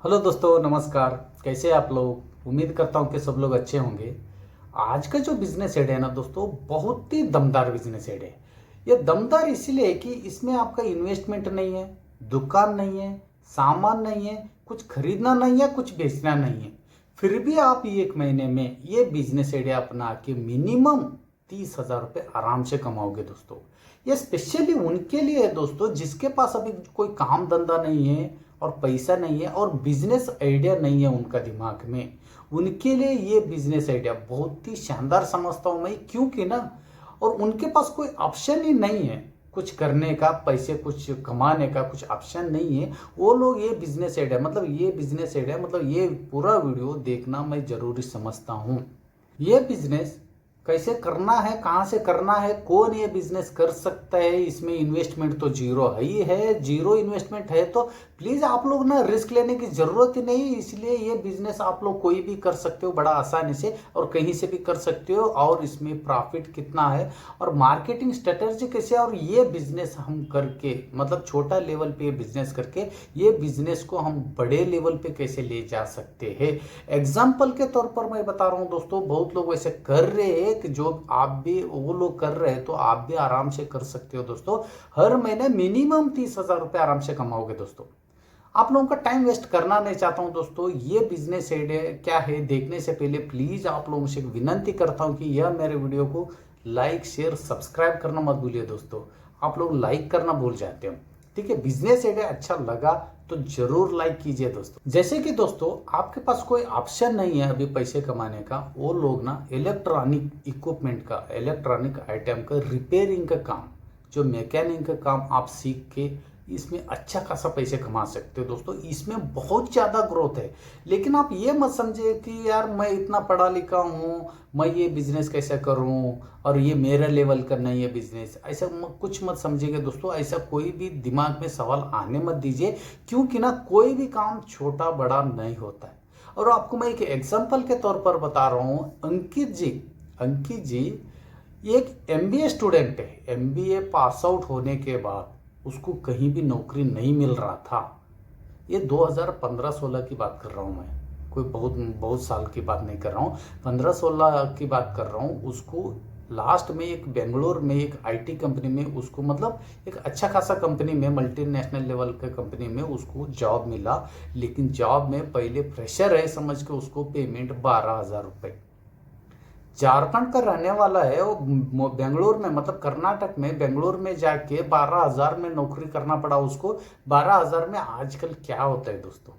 Hello दोस्तों, नमस्कार। कैसे आप लोग? उम्मीद करता हूँ कि सब लोग अच्छे होंगे। आज का जो बिजनेस एड है ना दोस्तों, बहुत ही दमदार बिजनेस एड है। ये दमदार इसलिए है कि इसमें आपका इन्वेस्टमेंट नहीं है, दुकान नहीं है, सामान नहीं है, कुछ खरीदना नहीं है, कुछ बेचना नहीं है। फिर भी आप एक महीने में ये बिजनेस एड अपना के मिनिमम 30,000 रुपये आराम से कमाओगे दोस्तों। ये स्पेशली उनके लिए है दोस्तों, जिसके पास अभी कोई काम धंधा नहीं है और पैसा नहीं है और बिजनेस आइडिया नहीं है उनका दिमाग में। उनके लिए ये बिजनेस आइडिया बहुत ही शानदार समझता हूं मैं, क्योंकि ना और उनके पास कोई ऑप्शन ही नहीं है कुछ करने का, पैसे कुछ कमाने का कुछ ऑप्शन नहीं है। वो लोग ये बिजनेस आइडिया मतलब ये पूरा वीडियो देखना मैं जरूरी समझता हूँ। ये बिजनेस कैसे करना है, कहाँ से करना है, कौन ये बिजनेस कर सकता है, इसमें इन्वेस्टमेंट तो जीरो ही है। जीरो इन्वेस्टमेंट है तो प्लीज़ आप लोग ना रिस्क लेने की ज़रूरत ही नहीं। इसलिए ये बिजनेस आप लोग कोई भी कर सकते हो बड़ा आसानी से और कहीं से भी कर सकते हो। और इसमें प्रॉफिट कितना है और मार्केटिंग स्ट्रेटेजी कैसे, और ये बिजनेस हम करके मतलब छोटा लेवल पे बिजनेस करके ये बिजनेस को हम बड़े लेवल पे कैसे ले जा सकते हैं। एग्जाम्पल के तौर पर मैं बता रहा हूँ दोस्तों, बहुत लोग वैसे कर रहे हैं कि जो आप भी वो लोग कर रहे हैं तो आप भी आराम से कर सकते हो दोस्तों। हर महीने मिनिमम 30,000 रुपये आराम से कमाओगे दोस्तों। आप लोगों का टाइम वेस्ट करना नहीं चाहता हूं दोस्तों। ये बिजनेस आइडिया क्या है देखने से पहले प्लीज आप लोगों से विनंती करता हूं कि यह मेरे वीडियो को लाइक शेयर सब्सक्राइब करना मत भूलिए दोस्तों। आप लोग लाइक करना भूल जाते हो, ठीक है। बिजनेस आइडिया अच्छा लगा तो जरूर लाइक कीजिए दोस्तों। जैसे कि दोस्तों आपके पास कोई ऑप्शन नहीं है अभी पैसे कमाने का, वो लोग ना इलेक्ट्रॉनिक इक्विपमेंट का, इलेक्ट्रॉनिक आइटम का रिपेयरिंग का काम, जो मैकेनिक का काम आप सीख के इसमें अच्छा खासा पैसे कमा सकते हो दोस्तों। इसमें बहुत ज़्यादा ग्रोथ है। लेकिन आप ये मत समझे कि यार मैं इतना पढ़ा लिखा हूँ, मैं ये बिजनेस कैसे करूँ और ये मेरा लेवल का नहीं है बिजनेस, ऐसा कुछ मत समझिएगा दोस्तों। ऐसा कोई भी दिमाग में सवाल आने मत दीजिए, क्योंकि ना कोई भी काम छोटा बड़ा नहीं होता है। और आपको मैं एक एग्जाम्पल के तौर पर बता रहा हूँ। अंकित जी एक एमबीए स्टूडेंट है। एमबीए पास आउट होने के बाद उसको कहीं भी नौकरी नहीं मिल रहा था। ये 2015-16 की बात कर रहा हूँ मैं, कोई बहुत बहुत साल की बात नहीं कर रहा हूँ, 15-16 की बात कर रहा हूँ। उसको लास्ट में एक बेंगलोर में एक आईटी कंपनी में उसको मतलब एक अच्छा खासा कंपनी में, मल्टीनेशनल लेवल के कंपनी में उसको जॉब मिला। लेकिन जॉब में पहले फ्रेशर है समझ के उसको पेमेंट 12,000 रुपये। झारखंड का रहने वाला है वो, बेंगलोर में मतलब कर्नाटक में बेंगलोर में जाके 12,000 में नौकरी करना पड़ा उसको। 12,000 में आजकल क्या होता है दोस्तों,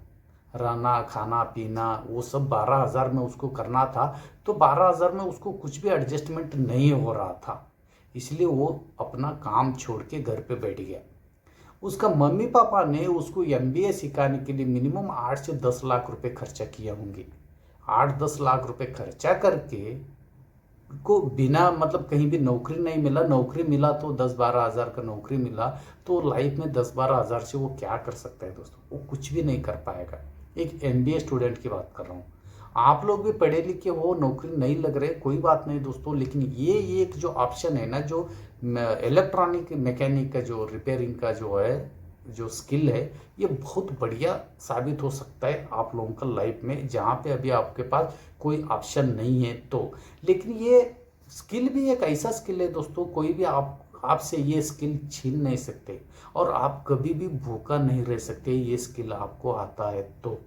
रहना खाना पीना वो सब 12,000 में उसको करना था। तो 12,000 में उसको कुछ भी एडजस्टमेंट नहीं हो रहा था, इसलिए वो अपना काम छोड़ के घर पे बैठ गया। उसका मम्मी पापा ने उसको एमबीए सिखाने के लिए मिनिमम 8 से 10 लाख रुपए खर्चा किए होंगे। 8-10 लाख रुपए खर्चा करके को बिना मतलब कहीं भी नौकरी नहीं मिला। नौकरी मिला तो 10-12 हज़ार का नौकरी मिला, तो लाइफ में 10-12 हज़ार से वो क्या कर सकता है दोस्तों? वो कुछ भी नहीं कर पाएगा। एक एमबीए स्टूडेंट की बात कर रहा हूँ। आप लोग भी पढ़े लिखे हो, नौकरी नहीं लग रहे, कोई बात नहीं दोस्तों। लेकिन ये एक जो ऑप्शन है ना, जो इलेक्ट्रॉनिक मैकेनिक का जो रिपेयरिंग का जो है जो स्किल है, ये बहुत बढ़िया साबित हो सकता है आप लोगों का लाइफ में, जहाँ पे अभी आपके पास कोई ऑप्शन नहीं है तो। लेकिन ये स्किल भी एक ऐसा स्किल है दोस्तों, कोई भी आपसे ये स्किल छीन नहीं सकते और आप कभी भी भूखा नहीं रह सकते। ये स्किल आपको आता है तो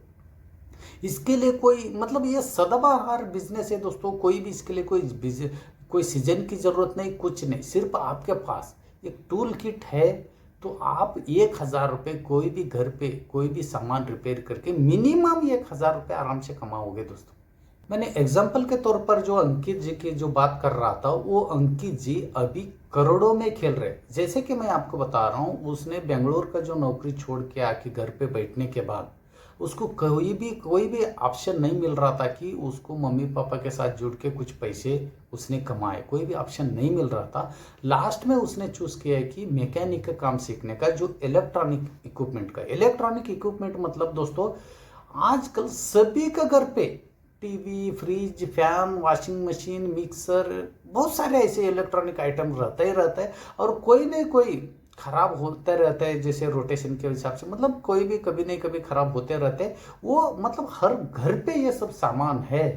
इसके लिए कोई मतलब ये सदाबहार बिजनेस है दोस्तों। कोई भी इसके लिए कोई सीजन की जरूरत नहीं, कुछ नहीं। सिर्फ आपके पास एक टूल किट है तो आप 1,000 रुपये कोई भी घर पे कोई भी सामान रिपेयर करके मिनिमम 1,000 रुपये आराम से कमाओगे दोस्तों। मैंने एग्जाम्पल के तौर पर जो अंकित जी की जो बात कर रहा था, वो अंकित जी अभी करोड़ों में खेल रहे। जैसे कि मैं आपको बता रहा हूँ, उसने बेंगलोर का जो नौकरी छोड़ के आके घर पे बैठने के बाद उसको कोई भी ऑप्शन नहीं मिल रहा था कि उसको मम्मी पापा के साथ जुड़ के कुछ पैसे उसने कमाए, कोई भी ऑप्शन नहीं मिल रहा था। लास्ट में उसने चूज किया है कि मैकेनिक का काम सीखने का, जो इलेक्ट्रॉनिक इक्विपमेंट का। इलेक्ट्रॉनिक इक्विपमेंट मतलब दोस्तों आजकल सभी का घर पे TV, fridge, fan, washing machine, mixer, बहुत सारे ऐसे इलेक्ट्रॉनिक आइटम रहता ही रहता है। और कोई नहीं कोई खराब होते रहते हैं, जैसे रोटेशन के हिसाब से, मतलब कोई भी कभी नहीं कभी खराब होते रहते हैं। वो मतलब हर घर पे ये सब सामान है,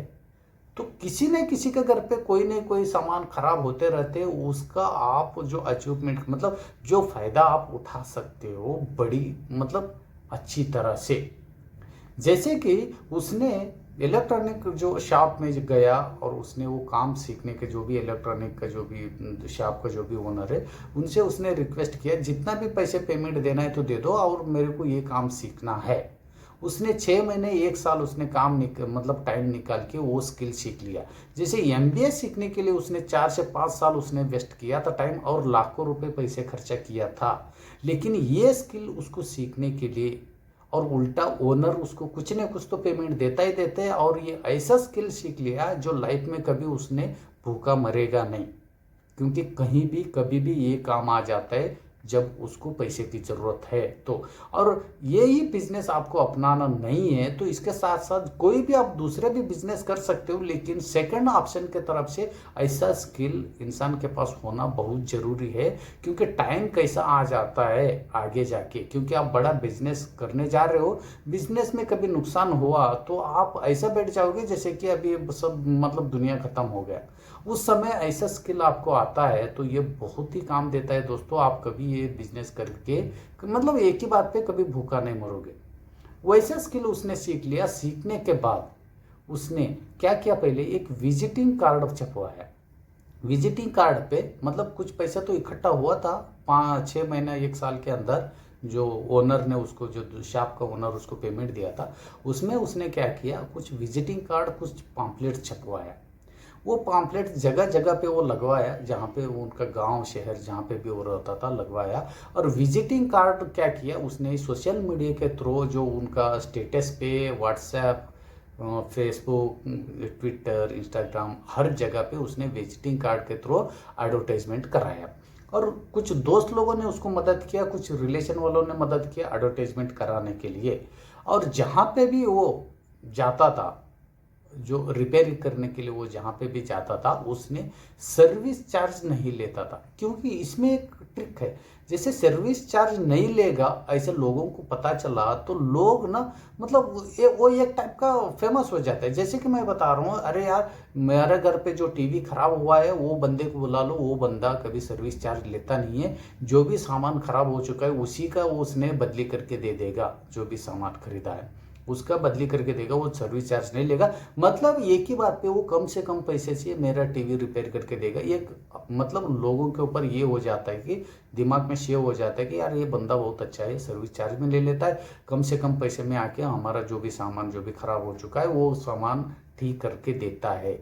तो किसी न किसी के घर पे कोई न कोई सामान खराब होते रहते हैं। उसका आप जो अचीवमेंट, मतलब जो फायदा आप उठा सकते हो बड़ी मतलब अच्छी तरह से। जैसे कि उसने इलेक्ट्रॉनिक जो शॉप में गया और उसने वो काम सीखने के, जो भी इलेक्ट्रॉनिक का जो भी शॉप का जो भी ओनर है, उनसे उसने रिक्वेस्ट किया जितना भी पैसे पेमेंट देना है तो दे दो और मेरे को ये काम सीखना है। उसने 6 महीने 1 साल उसने मतलब टाइम निकाल के वो स्किल सीख लिया। जैसे एमबीए सीखने के लिए उसने 4 से 5 साल उसने वेस्ट किया था टाइम, और लाखों रुपए पैसे खर्चा किया था। लेकिन ये स्किल उसको सीखने के लिए, और उल्टा ओनर उसको कुछ न कुछ तो पेमेंट देता ही देता है, और ये ऐसा स्किल सीख लिया जो लाइफ में कभी उसने भूखा मरेगा नहीं, क्योंकि कहीं भी कभी भी ये काम आ जाता है जब उसको पैसे की ज़रूरत है तो। और यही बिजनेस आपको अपनाना नहीं है तो इसके साथ साथ कोई भी आप दूसरे भी बिजनेस कर सकते हो, लेकिन सेकंड ऑप्शन के तरफ से ऐसा स्किल इंसान के पास होना बहुत ज़रूरी है। क्योंकि टाइम कैसा आ जाता है आगे जाके, क्योंकि आप बड़ा बिजनेस करने जा रहे हो, बिजनेस में कभी नुकसान हुआ तो आप ऐसा बैठ जाओगे जैसे कि अभी सब मतलब दुनिया खत्म हो गया। उस समय ऐसा स्किल आपको आता है तो ये बहुत ही काम देता है दोस्तों। आप कभी ये बिजनेस करके मतलब एक ही बात पे कभी भूखा नहीं मरोगे। वैसा स्किल उसने सीख लिया। सीखने के बाद उसने क्या किया, पहले एक विजिटिंग कार्ड छपवाया। विजिटिंग कार्ड पे मतलब कुछ पैसा तो इकट्ठा हुआ था 5-6 महीना 1 साल के अंदर, जो ओनर ने उसको, जो शॉप का ओनर उसको पेमेंट दिया था, उसमें उसने क्या किया, कुछ विजिटिंग कार्ड कुछ पॉम्पलेट छपवाया। वो पॉम्पलेट जगह जगह पे वो लगवाया, जहाँ पे उनका गांव शहर जहाँ पे भी वो रहता था लगवाया। और विजिटिंग कार्ड क्या किया उसने, सोशल मीडिया के थ्रू जो उनका स्टेटस पे व्हाट्सएप, फेसबुक, ट्विटर, इंस्टाग्राम, हर जगह पे उसने विजिटिंग कार्ड के थ्रू एडवर्टाइजमेंट कराया। और कुछ दोस्त लोगों ने उसको मदद किया, कुछ रिलेशन वालों ने मदद किया एडवर्टाइजमेंट कराने के लिए। और जहाँ पे भी वो जाता था, जो रिपेयर करने के लिए वो जहाँ पे भी जाता था, उसने सर्विस चार्ज नहीं लेता था। क्योंकि इसमें एक ट्रिक है, जैसे सर्विस चार्ज नहीं लेगा ऐसे लोगों को पता चला तो लोग ना मतलब वो एक टाइप का फेमस हो जाता है। जैसे कि मैं बता रहा हूँ, अरे यार मेरे घर पे जो टीवी खराब हुआ है वो बंदे को बुला लो, वो बंदा कभी सर्विस चार्ज लेता नहीं है, जो भी सामान खराब हो चुका है उसी का वो उसने बदली करके दे देगा, जो भी सामान खरीदा है उसका बदली करके देगा, वो सर्विस चार्ज नहीं लेगा। मतलब एक ही बात पे वो कम से कम पैसे से मेरा टीवी रिपेयर करके देगा। एक मतलब लोगों के ऊपर ये हो जाता है कि दिमाग में शेव हो जाता है कि यार ये बंदा बहुत अच्छा है, सर्विस चार्ज में ले लेता है, कम से कम पैसे में आके हमारा जो भी सामान जो भी खराब हो चुका है वो सामान ठीक करके देता है।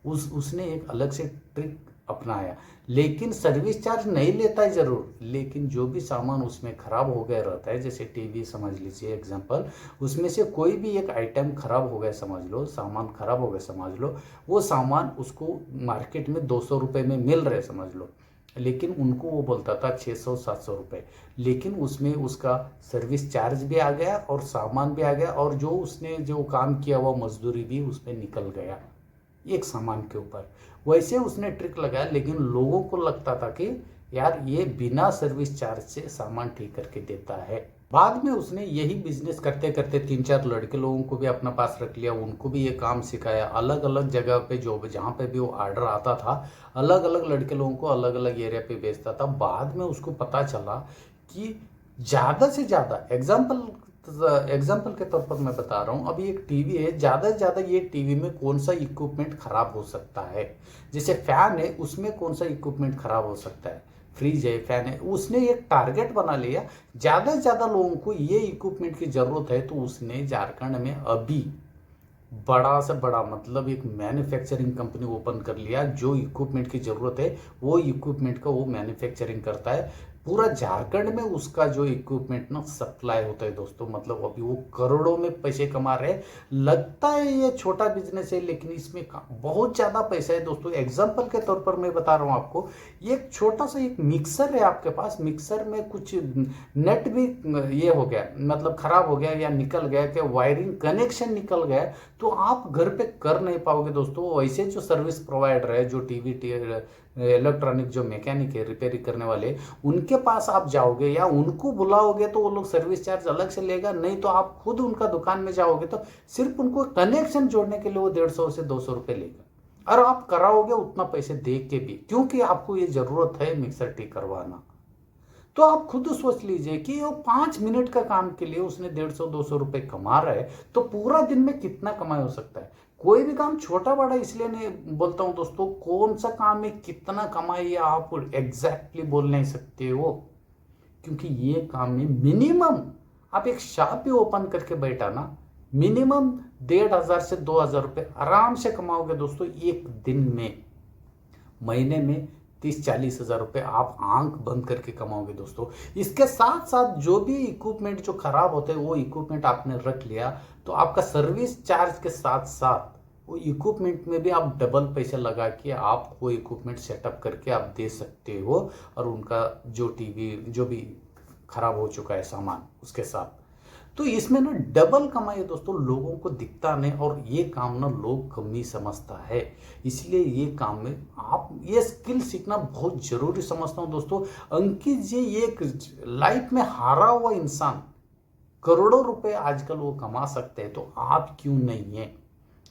उसने एक अलग से ट्रिक अपनाया। लेकिन सर्विस चार्ज नहीं लेता है जरूर, लेकिन जो भी सामान उसमें खराब हो गया रहता है, जैसे टीवी समझ लीजिए एग्जांपल, उसमें से कोई भी एक आइटम खराब हो गया समझ लो, सामान खराब हो गया समझ लो, वो सामान उसको मार्केट में 200 रुपये में मिल रहे समझ लो, लेकिन उनको वो बोलता था 600-700 रुपये। लेकिन उसमें उसका सर्विस चार्ज भी आ गया और सामान भी आ गया, और जो उसने जो काम किया हुआ मजदूरी भी उसमें निकल गया एक सामान के ऊपर। वैसे उसने ट्रिक लगाया, लेकिन लोगों को लगता था कि यार ये बिना सर्विस चार्ज से सामान ठीक करके देता है। बाद में उसने यही बिजनेस करते करते 3-4 लड़के लोगों को भी अपना पास रख लिया, उनको भी ये काम सिखाया। अलग अलग जगह पे जो जहाँ पे भी वो ऑर्डर आता था, अलग अलग लड़के लोगों को अलग अलग एरिया पे बेचता था। बाद में उसको पता चला कि ज़्यादा से ज़्यादा एग्जाम्पल के तौर पर मैं बता रहा हूँ, अभी एक टीवी है, ज़्यादा से ज़्यादा ये टीवी में कौन सा इक्विपमेंट खराब हो सकता है। जैसे फैन है, उसमें कौन सा इक्विपमेंट खराब हो सकता है, फ्रिज है, फैन है, उसने एक टारगेट बना लिया ज़्यादा से ज़्यादा लोगों को ये इक्विपमेंट की ज़रूरत है। तो उसने झारखंड में अभी बड़ा से बड़ा मतलब एक मैन्युफैक्चरिंग कंपनी ओपन कर लिया, जो इक्विपमेंट की ज़रूरत है वो इक्विपमेंट का वो मैन्युफैक्चरिंग करता है। पूरा झारखंड में उसका जो इक्विपमेंट ना सप्लाई होता है दोस्तों। मतलब अभी वो करोड़ों में पैसे कमा रहे हैं। लगता है ये छोटा बिजनेस है, लेकिन इसमें बहुत ज़्यादा पैसा है दोस्तों। एग्जाम्पल के तौर पर मैं बता रहा हूँ आपको, एक छोटा सा एक मिक्सर है आपके पास, मिक्सर में कुछ नेट भी ये हो गया, मतलब खराब हो गया या निकल गया, कि वायरिंग कनेक्शन निकल गया, तो आप घर पे कर नहीं पाओगे दोस्तों। वैसे जो सर्विस प्रोवाइडर है, जो टीवी इलेक्ट्रॉनिक जो मैकेनिक है, रिपेयरिंग करने वाले, उनके उनके पास आप जाओगे या उनको बुलाओगे तो वो लोग सर्विस चार्ज अलग से लेगा, नहीं तो आप खुद उनका दुकान में जाओगे तो सिर्फ उनको कनेक्शन जोड़ने के लिए वो 150 से 200 रुपये लेगा, और आप कराओगे उतना पैसे दे के भी, क्योंकि आपको ये जरूरत है मिक्सर ठीक करवाना। तो आप खुद सोच लीजिए कि वो 5 मिनट का काम के लिए उसने 150-200 रुपये कमा रहा है, तो पूरा दिन में कितना कमाई हो सकता है। कोई भी काम छोटा बड़ा इसलिए नहीं बोलता हूं दोस्तों, कौन सा काम में कितना कमाई है आप एग्जैक्टली बोल नहीं सकते हो, क्योंकि ये काम में मिनिमम आप एक शॉप भी ओपन करके बैठा ना, मिनिमम 1,500 से 2,000 रुपये आराम से कमाओगे दोस्तों एक दिन में। महीने में 30-40 हज़ार रुपये आप आंख बंद करके कमाओगे दोस्तों। इसके साथ साथ जो भी इक्विपमेंट जो खराब होते हैं वो इक्विपमेंट आपने रख लिया, तो आपका सर्विस चार्ज के साथ साथ वो इक्विपमेंट में भी आप डबल पैसे लगा के आप वो इक्विपमेंट सेटअप करके आप दे सकते हो, और उनका जो टीवी जो भी खराब हो चुका है सामान उसके साथ, तो इसमें ना डबल कमाई है दोस्तों। लोगों को दिखता नहीं, और ये काम ना लोग कम ही समझता है, इसलिए ये काम में आप ये स्किल सीखना बहुत जरूरी समझता हूँ दोस्तों। अंकित जी एक लाइफ में हारा हुआ इंसान, करोड़ों रुपए आजकल वो कमा सकते हैं, तो आप क्यों नहीं है।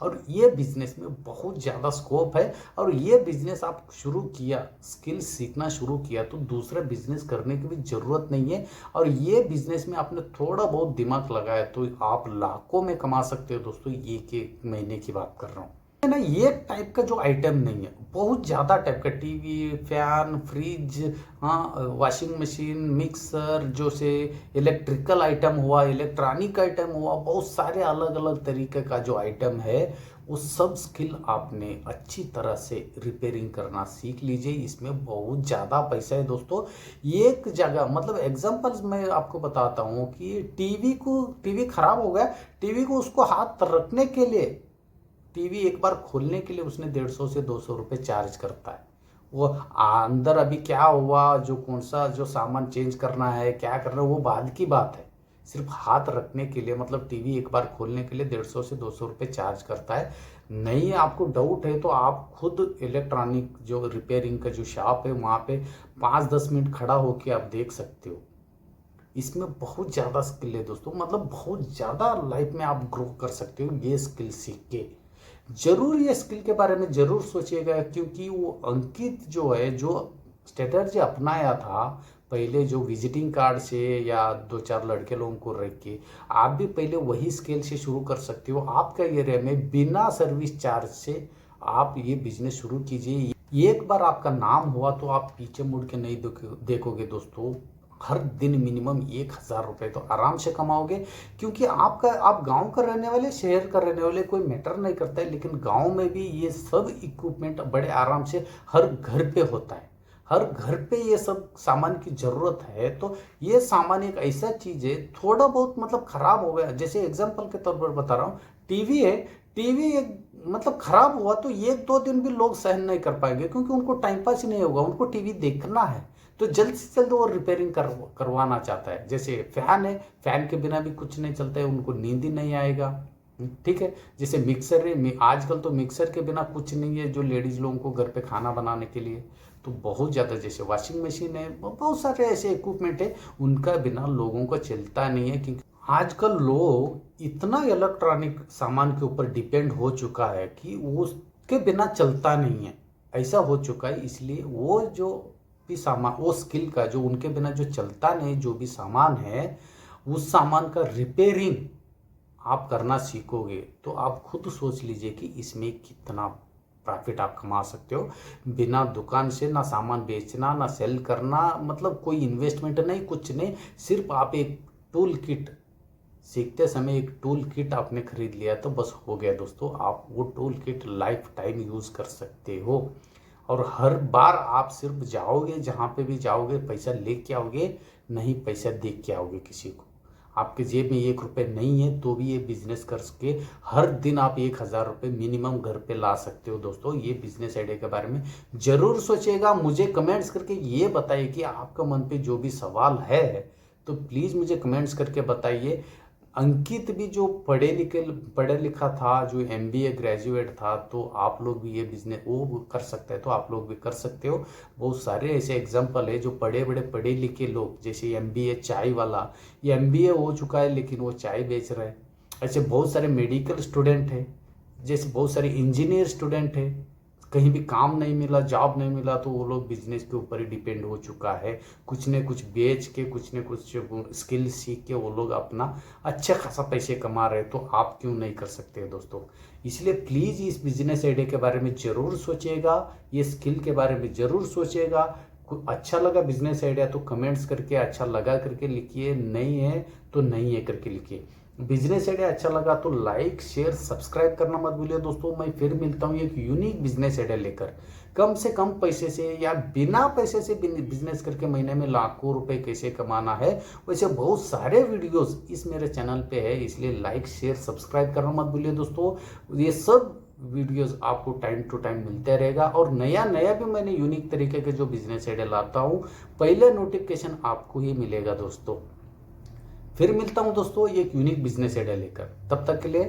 और ये बिजनेस में बहुत ज़्यादा स्कोप है, और ये बिजनेस आप शुरू किया, स्किल सीखना शुरू किया, तो दूसरा बिजनेस करने की भी ज़रूरत नहीं है। और ये बिजनेस में आपने थोड़ा बहुत दिमाग लगाया तो आप लाखों में कमा सकते हो दोस्तों। एक महीने की बात कर रहा हूँ है ना। ये टाइप का जो आइटम नहीं है, बहुत ज़्यादा टाइप का, टीवी, फैन, फ्रिज, हाँ, वॉशिंग मशीन, मिक्सर, जो से इलेक्ट्रिकल आइटम हुआ, इलेक्ट्रॉनिक आइटम हुआ, बहुत सारे अलग अलग तरीके का जो आइटम है, वो सब स्किल आपने अच्छी तरह से रिपेयरिंग करना सीख लीजिए। इसमें बहुत ज़्यादा पैसा है दोस्तों। एक जगह मतलब एग्जांपल्स मैं आपको बताता हूँ कि टीवी खराब हो गया, टीवी को उसको हाथ रखने के लिए, टीवी एक बार खोलने के लिए उसने 150 से 200 रुपये चार्ज करता है। वो अंदर अभी क्या हुआ, जो कौन सा जो सामान चेंज करना है, क्या करना है, वो बाद की बात है। सिर्फ हाथ रखने के लिए मतलब टीवी एक बार खोलने के लिए 150 से 200 रुपये चार्ज करता है। नहीं आपको डाउट है तो आप खुद इलेक्ट्रॉनिक जो रिपेयरिंग का जो शॉप है वहाँ पे 5-10 मिनट खड़ा होकर आप देख सकते हो। इसमें बहुत ज़्यादा स्किल है दोस्तों, मतलब बहुत ज़्यादा लाइफ में आप ग्रो कर सकते हो ये स्किल सीख के। जरूर ये स्किल के बारे में जरूर सोचिएगा, क्योंकि वो अंकित जो है जो स्ट्रेटर्जी अपनाया था पहले, जो विजिटिंग कार्ड से या 2-4 लड़के लोगों को रख के, आप भी पहले वही स्किल से शुरू कर सकते हो। आपका एरिया में बिना सर्विस चार्ज से आप ये बिजनेस शुरू कीजिए। एक बार आपका नाम हुआ तो आप पीछे मुड़ के नहीं देखोगे दोस्तों। हर दिन मिनिमम 1,000 रुपये तो आराम से कमाओगे, क्योंकि आप गांव का रहने वाले, शहर का रहने वाले, कोई मैटर नहीं करता है, लेकिन गांव में भी ये सब इक्विपमेंट बड़े आराम से हर घर पे होता है। हर घर पे ये सब सामान की ज़रूरत है। तो ये सामान एक ऐसा चीज़ है, थोड़ा बहुत मतलब ख़राब हो गया, जैसे एग्जांपल के तौर पर बता रहा हूँ, टीवी है, टीवी एक मतलब ख़राब हुआ तो 1-2 दिन भी लोग सहन नहीं कर पाएंगे, क्योंकि उनको टाइम पास ही नहीं होगा, उनको टीवी देखना है, तो जल्द से जल्द वो रिपेयरिंग करवाना चाहता है। जैसे फैन है, फैन के बिना भी कुछ नहीं चलता है, उनको नींद ही नहीं आएगा। ठीक है। जैसे मिक्सर है, आजकल तो मिक्सर के बिना कुछ नहीं है, जो लेडीज लोगों को घर पे खाना बनाने के लिए, तो बहुत ज़्यादा, जैसे वॉशिंग मशीन है, बहुत सारे ऐसे इक्विपमेंट है, उनका बिना लोगों को चलता नहीं है। क्योंकि आजकल लोग इतना इलेक्ट्रॉनिक सामान के ऊपर डिपेंड हो चुका है कि उसके बिना चलता नहीं है, ऐसा हो चुका है। इसलिए वो जो भी सामान, वो स्किल का जो उनके बिना जो चलता नहीं, जो भी सामान है, उस सामान का रिपेयरिंग आप करना सीखोगे तो आप खुद सोच लीजिए कि इसमें कितना प्रॉफिट आप कमा सकते हो। बिना दुकान से ना सामान बेचना ना सेल करना, मतलब कोई इन्वेस्टमेंट नहीं, कुछ नहीं, सिर्फ आप एक टूल किट, सीखते समय एक टूल किट आपने खरीद लिया तो बस हो गया दोस्तों। आप वो tool kit life time use कर सकते हो, और हर बार आप सिर्फ जाओगे, जहाँ पे भी जाओगे पैसा लेके आओगे, नहीं पैसा दे के आओगे किसी को। आपके जेब में 1 रुपये नहीं है तो भी ये बिजनेस करके हर दिन आप 1,000 रुपये मिनिमम घर पे ला सकते हो दोस्तों। ये बिजनेस आइडिया के बारे में जरूर सोचिएगा। मुझे कमेंट्स करके ये बताइए कि आपका मन पे जो भी सवाल है, तो प्लीज़ मुझे कमेंट्स करके बताइए। अंकित भी जो पढ़े लिखा था, जो एमबीए ग्रेजुएट था, तो आप लोग भी ये बिजनेस वो कर सकते हैं, तो आप लोग भी कर सकते हो। बहुत सारे ऐसे एग्जाम्पल है जो पढ़े लिखे लोग, जैसे एमबीए चाय वाला, ये एमबीए हो चुका है लेकिन वो चाय बेच रहा है। ऐसे बहुत सारे मेडिकल स्टूडेंट है, जैसे बहुत सारे इंजीनियर स्टूडेंट है, कहीं भी काम नहीं मिला, जॉब नहीं मिला, तो वो लोग बिजनेस के ऊपर ही डिपेंड हो चुका है। कुछ न कुछ बेच के, कुछ न कुछ स्किल सीख के वो लोग अपना अच्छा खासा पैसे कमा रहे हैं, तो आप क्यों नहीं कर सकते हैं दोस्तों। इसलिए प्लीज़ इस बिजनेस आइडिया के बारे में ज़रूर सोचिएगा, ये स्किल के बारे में ज़रूर सोचिएगा। अच्छा लगा बिजनेस आइडिया तो कमेंट्स करके अच्छा लगा करके लिखिए, नहीं है तो नहीं है करके लिखिए। बिजनेस आइडिया अच्छा लगा तो लाइक शेयर सब्सक्राइब करना मत भूलिए दोस्तों। मैं फिर मिलता हूँ एक यूनिक बिजनेस आइडिया लेकर। कम से कम पैसे से या बिना पैसे से बिजनेस करके महीने में लाखों रुपए कैसे कमाना है, वैसे बहुत सारे वीडियोस इस मेरे चैनल पे है, इसलिए लाइक शेयर सब्सक्राइब करना मत भूलिए दोस्तों। ये सब वीडियोस आपको टाइम टू टाइम मिलते रहेगा, और नया नया भी मैंने यूनिक तरीके के जो बिजनेस आइडिया लाता हूँ, पहले नोटिफिकेशन आपको ही मिलेगा दोस्तों। फिर मिलता हूं दोस्तों एक यूनिक बिजनेस आइडिया लेकर, तब तक के लिए